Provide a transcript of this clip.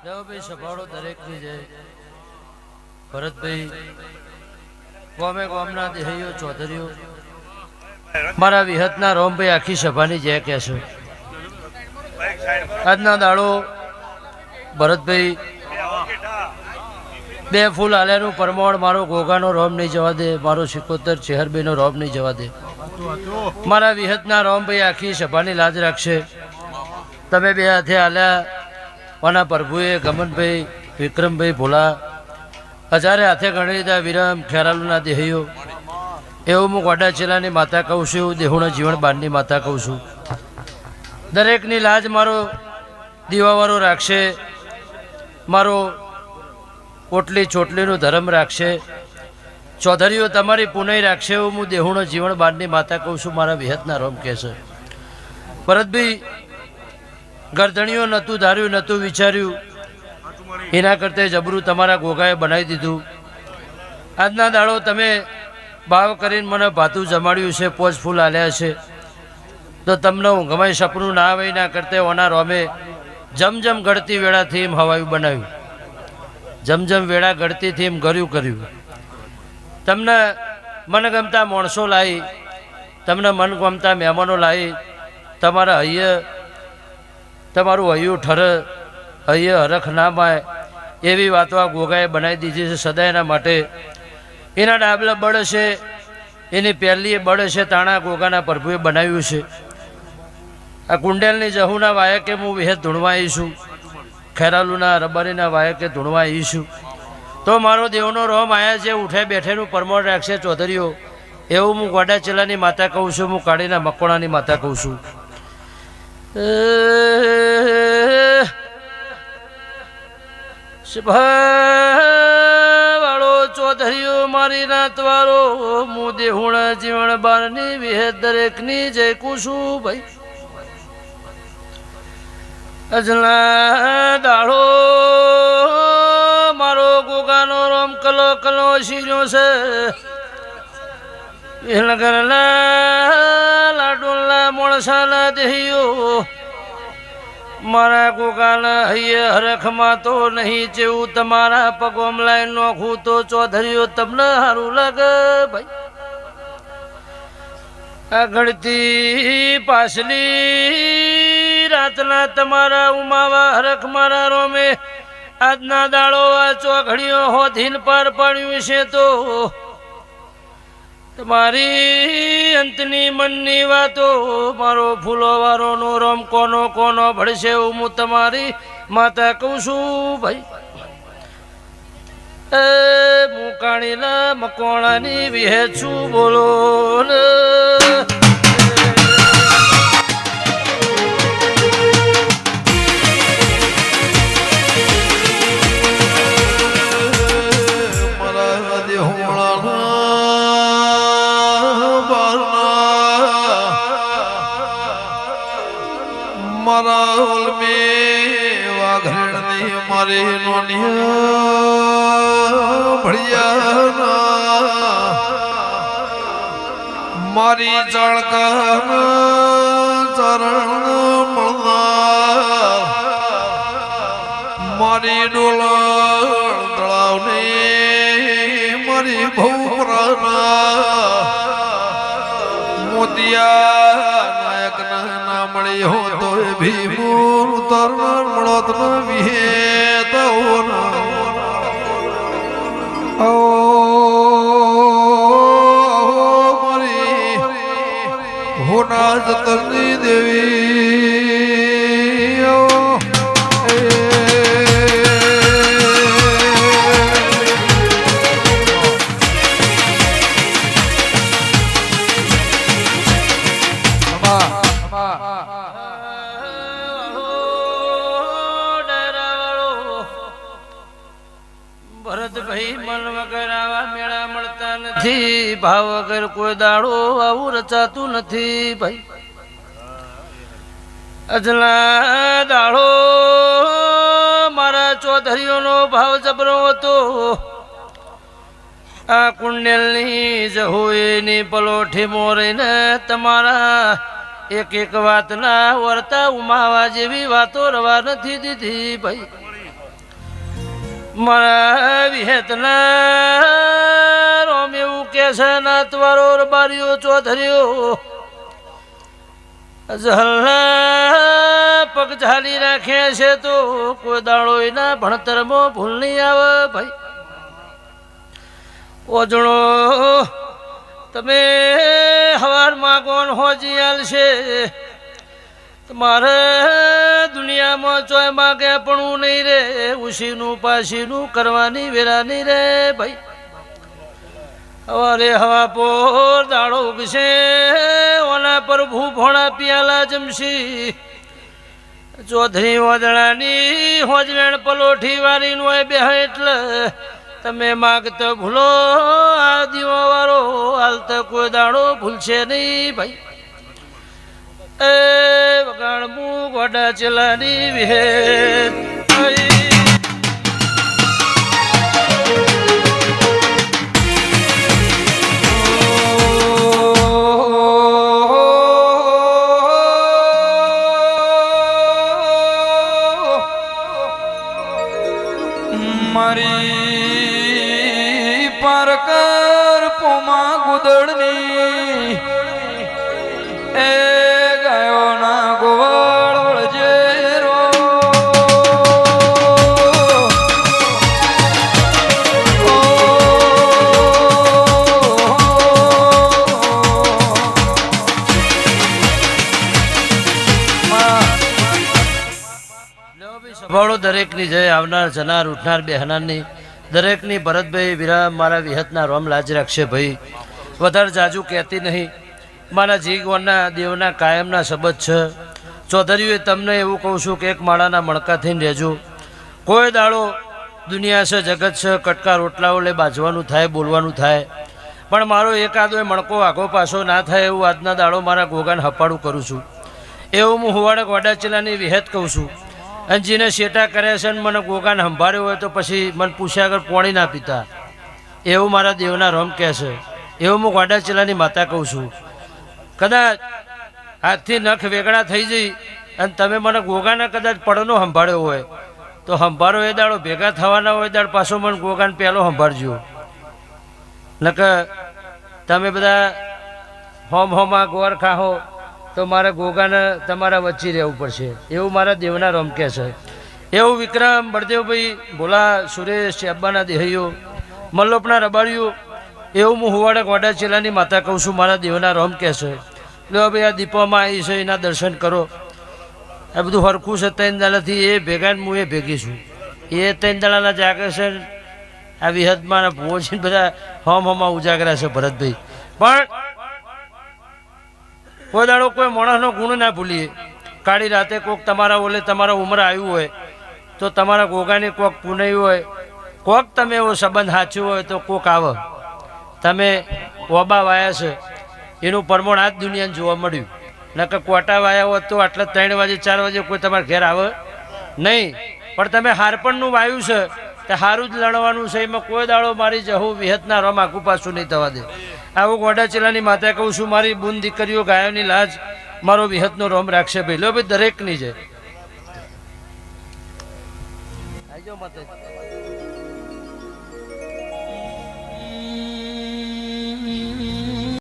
દેવભાઈ સભાળો દરેકની જય. ભરતભાઈ ગોમે ગોમના દેહીઓ ચૌધરીઓ મારા વિહતના રોમભાઈ આખી સભાની જય કહેશો. આજના દાડો ભરતભાઈ બે ફૂલ આલ્યાનું પરમોણ મારો ગોગાનો રોમ નહીં જવા દે, મારો 76 ચેહરભાઈનો રોમ નહીં જવા દે. મારા વિહતના રોમભાઈ આખી સભાની લાજ રાખશે. તમે બે હાથે આલ્યા મારા પ્રભુએ ગમનભાઈ વિક્રમભાઈ ભોલા હજારે હાથે ગણી લીધા વિરમ ખેરાલુના દેહીઓ. એવું હું ગોડા ચેલાની માતા કહું છું, એવું દેહુના જીવન બારની માતા કહું છું. દરેકની લાજ મારો દીવાવાળો રાખશે, મારો પોટલી ચોટલીનું ધર્મ રાખશે, ચૌધરીઓ તમારી પુનઃ રાખશે, એવું હું દેહુના જીવન બારની માતા કહું છું. મારા વિહતના રોમ કહેશે. ભરતભાઈ ગરદણીઓ નહોતું ધાર્યું, નહોતું વિચાર્યું, એના કરતા જબરું તમારા ગોગાએ બનાવી દીધું. આજના દાડો તમે ભાવ કરીને મને ભાતું જમાડ્યું છે, પોચ ફૂલ આલ્યા છે, તો તમને ઊંઘમાં સપનું ના આવે. ના કરતા ઓના રોમે જમજમ ગળતી વેળાથી એમ હવાયું બનાવ્યું, જમજમ વેળા ગળતીથી એમ ગર્યું કર્યું. તમને મનગમતા માણસો લાવી, તમને મનગમતા મહેમાનો લાવી, તમારા હૈયે તમારું હૈયું ઠરે, હૈયે હરખ ના માય એવી વાતો આ ગોગાએ બનાવી દીધી છે સદાયના માટે. એના ડાબલા બળ છે, એની પહેલી બળ છે, તાણા ગોગાના પ્રભુએ બનાવ્યું છે. આ કુંડેલની જહુના વાયકે હું વિહેત ધૂણવા આવીશું, ખેરાલુના રબારીના વાયકે ધૂણવા આવીશું. તો મારો દેવનો રોમ આયા છે, ઉઠે બેઠેનું પરમોણ રાખશે ચૌધરીઓ, એવું હું ગોડા ચેલાની માતા કહું છું, હું કાળીના મકોણાની માતા કહું છું. વાળો ચૌધરીઓ મારી નાત વાળો હું દેહુણા જીવન બારની વિહેત દરેકની જય કુશું ભાઈ. અજલા દાડો મારો ગોગાનો રોમ કલો કલો શીર્યો છે. વિહનગરના લાડુલા મોણસાના દેહીઓ મારા ગોગાના હૈયે હરખમાં તો નહીં જેવું તમારા પગોમ લાઈ નોખું તો ચૌધરીઓ તમને સારું લાગે ભાઈ. આ ગણતી પાછલી રાતના તમારા ઉમાવા હરખ મારા રોમે આજના દાડો આ ચોઘડીઓ હોધીન પાર પાડ્યું છે. તો તમારી અંતની મનની વાતો મારો ફૂલો વાળોનો રોમ કોનો કોનો ભળશે એવું હું તમારી માતા કહું છું ભાઈ. હું કાણીના મકોણાની વિહે છું બોલો ને. મારા ઓલમે વાઘરણની મારી નોનિયા ભળિયાના મારી ચાળકાના ચરણ મળનાર મારી ડોલણ તળાવને મારી ભૌપરાના મોતિયા નાયકના ના મળી હો તો ભીમુર તરણ મળત ન વિહેત ઓ મારી હોના જતનની દેવી ભરતભાઈ મન વગર આવા મેળા મળતા નથી, ભાવ વગર કોઈ દાડો આવું રચાતું નથી ભાઈ. અજલા દાડો મારા ચૌધરીઓનો ભાવ જબરો હતો. આ કુંડેલની જહોયની પલોઠી મોરીને તમારા એક એક વાતના વર્તા ઉમાવા જેવી વાતો રવા નથી દીધી ભાઈ. મારા વિહેતના રોમ એવું કે છે નાતવારો રબારીઓ ચોધરીઓ જહલના પગ ઝાલી રાખે છે તો કોઈ દાડો એના ભણતરમાં ભૂલ નહીં આવે ભાઈ. ઓજણો તમે હવાર માગોન હોજી આલશે મારે દુનિયામાં ચોય માગે પણ નહીં રે ઉશીનું પાશીનું કરવાની વેરા નહીં રે ભાઈ. હવારે હવા પોર દાડો ઉગશે ઓના પર ભૂભોણા પિયાલા જમશી ચોધરી વાદળાની હોજવેણ પલોઠી વાળી હોય બે એટલે તમે માગતો ભૂલો આ દીવો વાળો હાલતો કોઈ દાડો ભૂલશે નહીં ભાઈ. એ વગાડમું ગોડા ચલાની વિહેત મારી પારકર પોમા ગુદડની એ ગયો ના ગોવાળ વળજે રો. સભાળો દરેકની જય આવનાર જનાર ઉઠનાર બેહનારની દરેકની ભરતભાઈ વિરામ મારા વિહતના રોમ લાજ રાખશે ભાઈ. વધારે જાજુ કહેતી નહીં મારા જીગવાના દેવના કાયમના શબ્દ છે. ચૌધરીઓએ તમને એવું કહું છું કે એક માળાના મણકા થઈને રહેજો. કોઈ દાડો દુનિયા છે જગત છે કટકા રોટલાઓ લે બાજવાનું થાય બોલવાનું થાય પણ મારો એકાદો મણકો આઘો પાછો ના થાય એવું આજના દાડો મારા ગોગાને હપાડું કરું છું. એવું હું હુવાડે ગોડાચીલાની વિહેત કહું છું. અને જેને શેટા કર્યા છે અને મને ગોગાને સંભાળ્યો હોય તો પછી મને પૂછ્યા આગળ પોણી ના પીતા એવું મારા દેવના રોમ કહે છે. એવું હું ગોડાચીલાની માતા કહું છું. કદાચ હાથથી નખ વેગળા થઈ જઈ અને તમે મને ગોગાને કદાચ પડનો સંભાળ્યો હોય તો સંભાળો એ દાડો ભેગા થવાના હોય દાડ પાછો મને ગોગાને પહેલો સંભાળજો. નકર તમે બધા હોમાં ગોર ખાહો તો મારે ગોગાને તમારા વચ્ચે રહેવું પડશે એવું મારા દેવના રોમ કહે છે. એવું વિક્રમ બળદેવભાઈ ભોલા સુરેશ અબ્બાના દેહૈયો મલ્લોપના રબારીઓ એવું હું હુવાડે ગોડા ચેલાની માતા કહું છું મારા દેવના રોમ કહે છે. લો ભાઈ આ દીપોમાં આવી છે એના દર્શન કરો. આ બધું હરખું છે 3 દાડાથી એ ભેગા હું એ ભેગી છું એ 3 દાડાના જાગે છે. આ વિહતમાં ભૂવો છે બધા હોમાં ઉજાગરા છે ભરતભાઈ. પણ કોઈ દાડો કોઈ માણસનો ગુણ ના ભૂલીએ. કાળી રાતે કોક તમારા ઓલે તમારા ઉંમર આવ્યું હોય તો તમારા ગોગાને કોક પુનઈ હોય કોક તમે એવો સંબંધ સાચ્યો હોય તો કોક આવે તમે ઓબા વાયા છે એનું પ્રમાણ આ જ દુનિયાને જોવા મળ્યું. નકર કોટા વાયા હોત તો આટલા 3 વાગે 4 વાગે કોઈ તમારા ઘેર આવે નહીં. પણ તમે હારપણનું વાયું છે તે સારું જ લડવાનું છે એમાં કોઈ દાડો મારી જહું વિહતના રોમ આખું પાછું નહીં થવા દે. આવું ગોડાચીલાની માતા કહું છું મારી બુન દીકરીઓ ગાયોની લાજ મારો વિહતનો રોમ રાખશે ભાઈ. લો ભાઈ દરેકની છે.